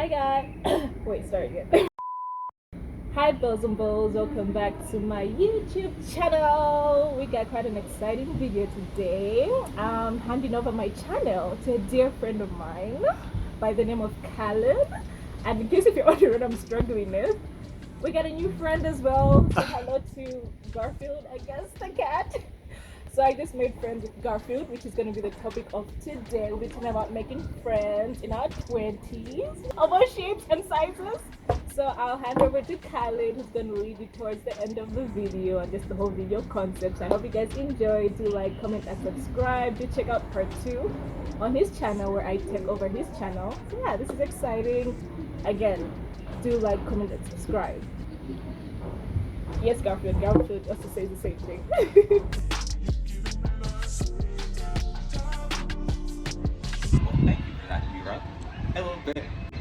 Hi guys. Wait, start again. Hi bells and balls, welcome back to my YouTube channel. We got quite an exciting video today. I'm handing over my channel to a dear friend of mine by the name of Khaled. And in case if you're wondering what I'm struggling with, we got a new friend as well. Say hello to Garfield, I guess, the cat. So I just made friends with Garfield, which is going to be the topic of today. We'll be talking about making friends in our 20s, of all shapes and sizes. So I'll hand over to Khaled, who's going to lead you towards the end of the video and just the whole video concept. So I hope you guys enjoy. Do like, comment, and subscribe. Do check out part 2 on his channel where I take over his channel. So yeah, this is exciting. Again, do like, comment, and subscribe. Yes, Garfield also says the same thing. Thank you for that, Mira. Hello,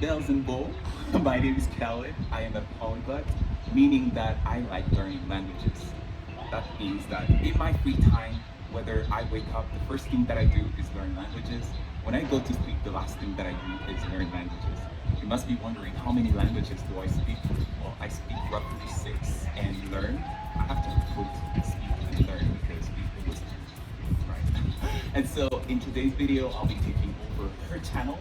bells and bowls. My name is Khaled. I am a polyglot, meaning that I like learning languages. That means that in my free time, whether I wake up, the first thing that I do is learn languages. When I go to sleep, the last thing that I do is learn languages. You must be wondering, how many languages do I speak? Well, I speak roughly 6 and learn. I have to both speak and learn because it was right. And so in today's video, I'll be taking over her channel.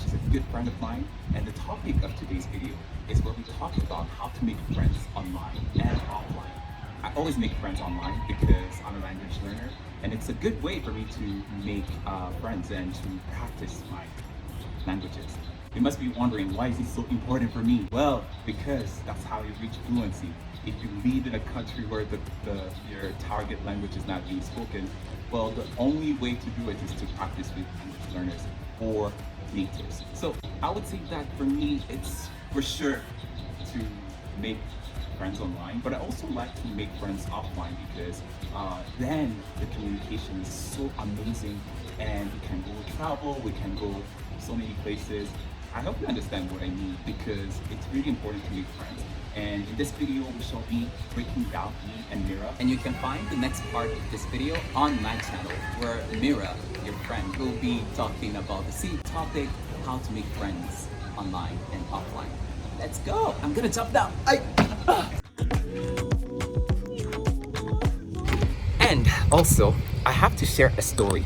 She's a good friend of mine, and the topic of today's video is where we talk about how to make friends online and offline. I always make friends online because I'm a language learner, and it's a good way for me to make friends and to practice my languages. You must be wondering, why is it so important for me? Well, because that's how you reach fluency. If you live in a country where your target language is not being spoken, well, the only way to do it is to practice with language learners or natives. So I would say that for me, it's for sure to make friends online, but I also like to make friends offline because then the communication is so amazing, and we can go travel, we can go so many places. I hope you understand what I mean, because it's really important to make friends. And in this video, we shall be breaking down me and Mira. And you can find the next part of this video on my channel, where Mira, your friend, will be talking about the same topic, how to make friends online and offline. Let's go! I'm gonna jump down! And also, I have to share a story.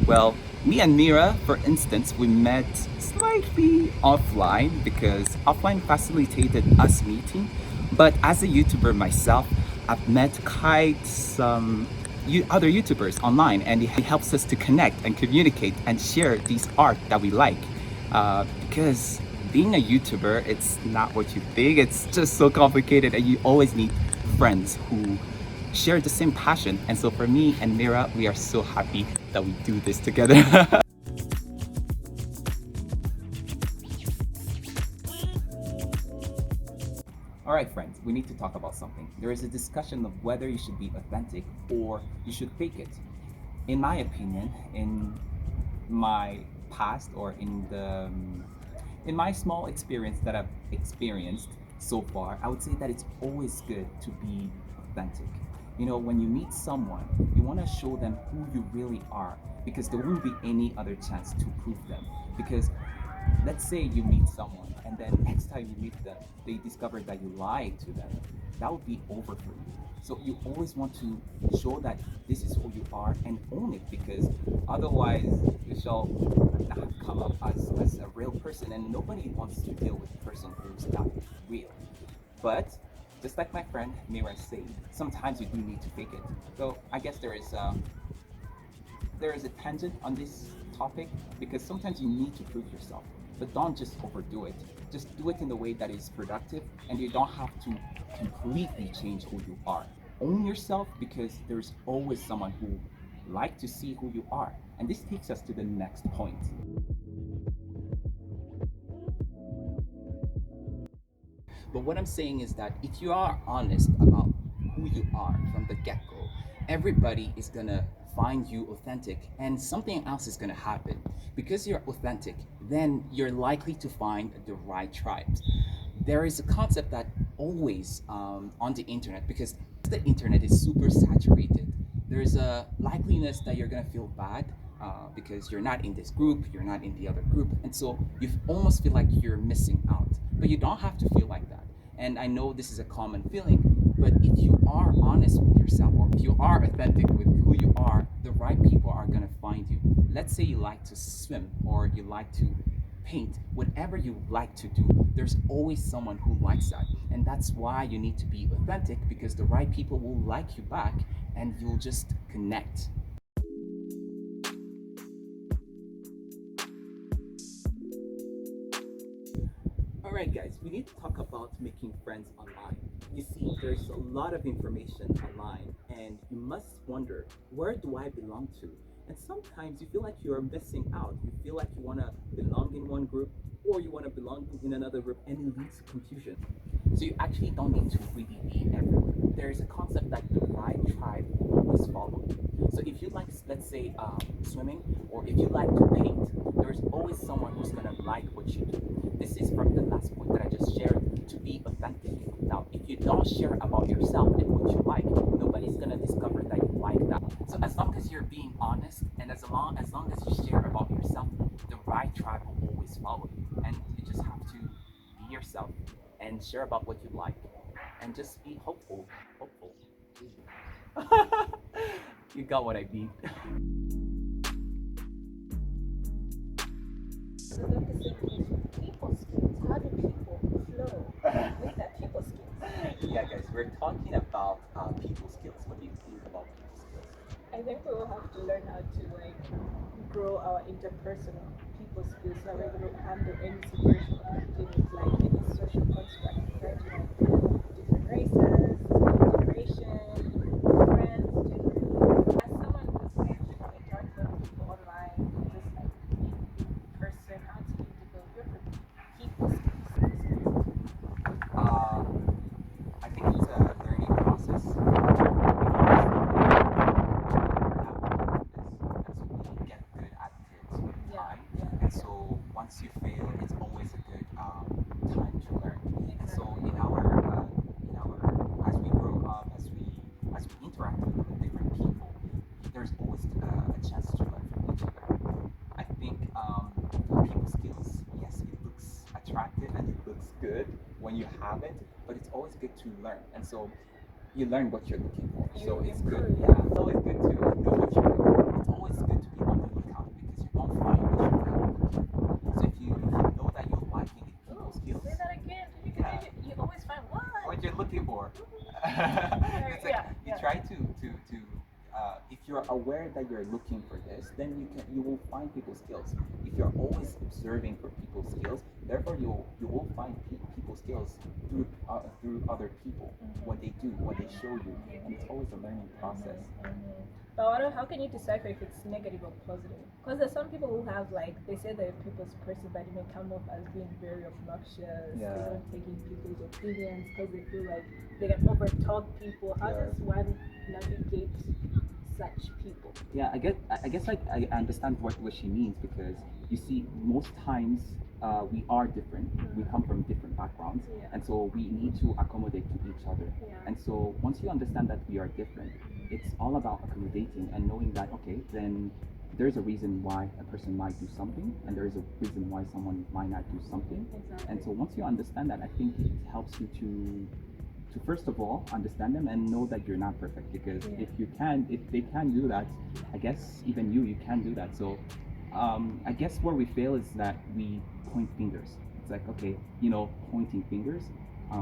Well, me and Mira, for instance, we met slightly offline because offline facilitated us meeting. But as a YouTuber myself, I've met quite some other YouTubers online, and it helps us to connect and communicate and share these art that we like. Because being a YouTuber, it's not what you think. It's just so complicated, and you always need friends who share the same passion. And so for me and Mira, we are so happy that we do this together. Alright friends, we need to talk about something. There is a discussion of whether you should be authentic or you should fake it. In my opinion, in my past, or in my small experience that I've experienced so far, I would say that it's always good to be authentic. You know, when you meet someone, you want to show them who you really are, because there won't be any other chance to prove them. Because let's say you meet someone and then next time you meet them, they discover that you lied to them. That would be over for you. So you always want to show that this is who you are and own it, because otherwise you shall not come up as a real person, and nobody wants to deal with a person who's not real. But just like my friend Mira said, sometimes you do need to fake it. So I guess there is a tangent on this topic, because sometimes you need to prove yourself, but don't just overdo it. Just do it in a way that is productive, and you don't have to completely change who you are. Own yourself, because there's always someone who likes to see who you are. And this takes us to the next point. But what I'm saying is that if you are honest about who you are from the get-go, everybody is gonna find you authentic, and something else is gonna happen. Because you're authentic, then you're likely to find the right tribes. There is a concept that always on the internet, because the internet is super saturated, there's a likeliness that you're gonna feel bad because you're not in this group, you're not in the other group, and so you almost feel like you're missing out. But you don't have to feel like that. And I know this is a common feeling, but if you are honest with yourself, or if you are authentic with who you are, the right people are gonna find you. Let's say you like to swim or you like to paint, whatever you like to do, there's always someone who likes that. And that's why you need to be authentic, because the right people will like you back and you'll just connect. Alright guys, we need to talk about making friends online. You see, there's a lot of information online and you must wonder, where do I belong to? And sometimes you feel like you're missing out. You feel like you want to belong in one group or you want to belong in another group, and it leads to confusion. So you actually don't need to really be everywhere. There's a concept that the right tribe will always follow you. So if you like, let's say, swimming, or if you like to paint, there's always someone who's gonna like what you do. This is from the last point that I just shared, to be authentic. Now, if you don't share about yourself and what you like, nobody's gonna discover that you like that. So as long as you're being honest, and as long as you share about yourself, the right tribe will always follow you. And you just have to be yourself and share about what you like, and just be hopeful. You got what I mean. So the opposite is people skills. How do people flow with that people skills? Yeah, guys, we're talking about people skills. What do you think about people skills? I think we will have to learn how to like grow our interpersonal people skills so we're able to handle any situation that we deal with, like any social construct, right? Like different races, generation, friends, generally. As someone who's like interacting with people online, just like in person, how do you develop your people skills? I think it's a learning process. We get good at it with time, and so once you fail, it's always a good time to learn. And so in our as we grow up, as we interact with different people, there's always a chance to learn from each other. I think people skills, yes, it looks attractive and it looks good when you have it, but it's always good to learn. And so you learn what you're looking for. So it's good. Yeah, it's always good to know what you're looking for. It's always good to be on the lookout, because you don't find what you're really looking for. So if you know that you're lacking in people skills, Say that again. You always find what you're looking for. It's like you try to if you're aware that you're looking for this, then you will find people skills. If you're always observing for people skills, therefore you will find people skills through other people, what they do, what they show you, and it's always a learning process. But how can you decipher if it's negative or positive? Because there's some people who have like, they say they're a people's person, but it may come off as being very obnoxious. Yeah. They don't take in people's opinions because they feel like they can overtalk people. How does one navigate such people? Yeah, I guess like I understand what she means, because you see, most times we are different. We come from different backgrounds, and so we need to accommodate to each other. And so once you understand that we are different, it's all about accommodating and knowing that, okay, then there's a reason why a person might do something, and there is a reason why someone might not do something. Exactly. And so once you understand that, I think it helps you to first of all understand them and know that you're not perfect, because if they can do that, I guess even you can do that. So I guess where we fail is that we point fingers. It's like, okay, pointing fingers.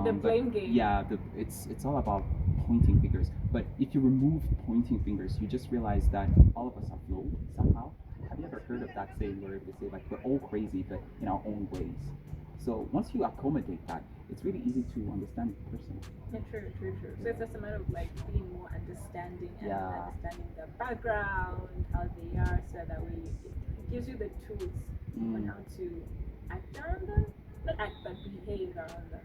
The blame game. Yeah, it's all about pointing fingers. But if you remove pointing fingers, you just realize that all of us are flawed somehow. Have you ever heard of that saying where they say like we're all crazy, but in our own ways? So once you accommodate that, it's really easy to understand the person. Yeah, true. So it's just a matter of like being more understanding and understanding the background, how they are, so that way it gives you the tools on how to act around them. Not act, but behave around them.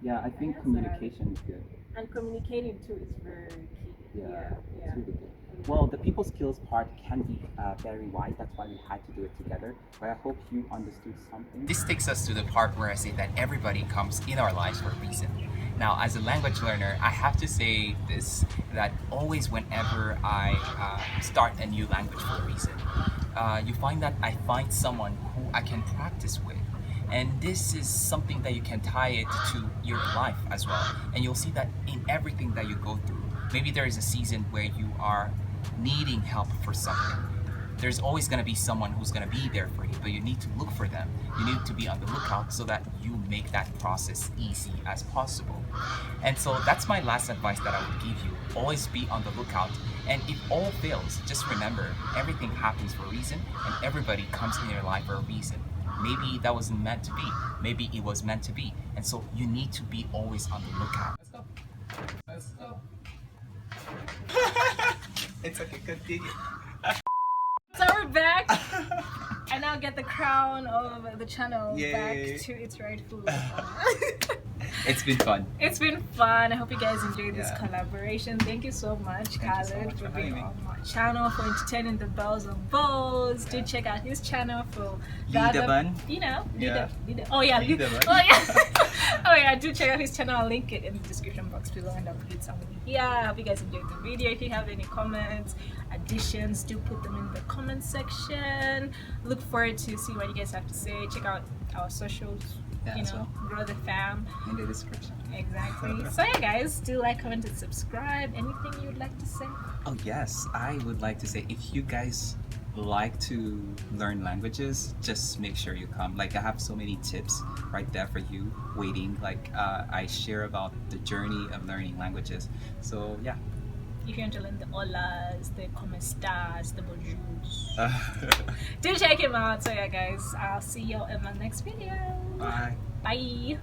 Yeah, I think communication is good. And communicating too is very key. Yeah. It's really good. Well, the people skills part can be very wide. That's why we had to do it together. But I hope you understood something. This takes us to the part where I say that everybody comes in our lives for a reason. Now, as a language learner, I have to say this, that always whenever I start a new language for a reason, you find that I find someone who I can practice with. And this is something that you can tie it to your life as well. And you'll see that in everything that you go through. Maybe there is a season where you are needing help for something. There's always going to be someone who's going to be there for you, but you need to look for them. You need to be on the lookout so that you make that process easy as possible. And so that's my last advice that I would give you. Always be on the lookout. And if all fails, just remember everything happens for a reason, and everybody comes in your life for a reason. Maybe that wasn't meant to be. Maybe it was meant to be. And so you need to be always on the lookout. Let's go. Let's go. It's okay, continue. So we're back. I now get the crown of the channel Yay. back to its rightful. It's been fun. It's been fun. I hope you guys enjoyed this Yeah. collaboration. Thank you so much, Thank you Khaled, so much for for being having me. on my channel, for entertaining the bells and balls. Do check out his channel for the other- Lidaban. you know, Yeah. oh yeah, Lidaban. oh yeah, oh yeah. Do check out his channel. I'll link it in the description box below, and I'll put it somewhere here. I hope you guys enjoyed the video. If you have any comments, additions, do put them in the comment section. Look forward to see what you guys have to say. Check out our socials. Yeah, You as know, well. grow the fam. In the description. Exactly. So yeah, guys, do like, comment, and subscribe. Anything you'd like to say? Oh yes, I would like to say if you guys like to learn languages, just make sure you come. Like I have so many tips right there for you waiting. Like I share about the journey of learning languages. So yeah. If you want to learn the olas, the como estas, the bonjours, do check him out. So yeah, guys, I'll see you in my next video. Bye. Bye.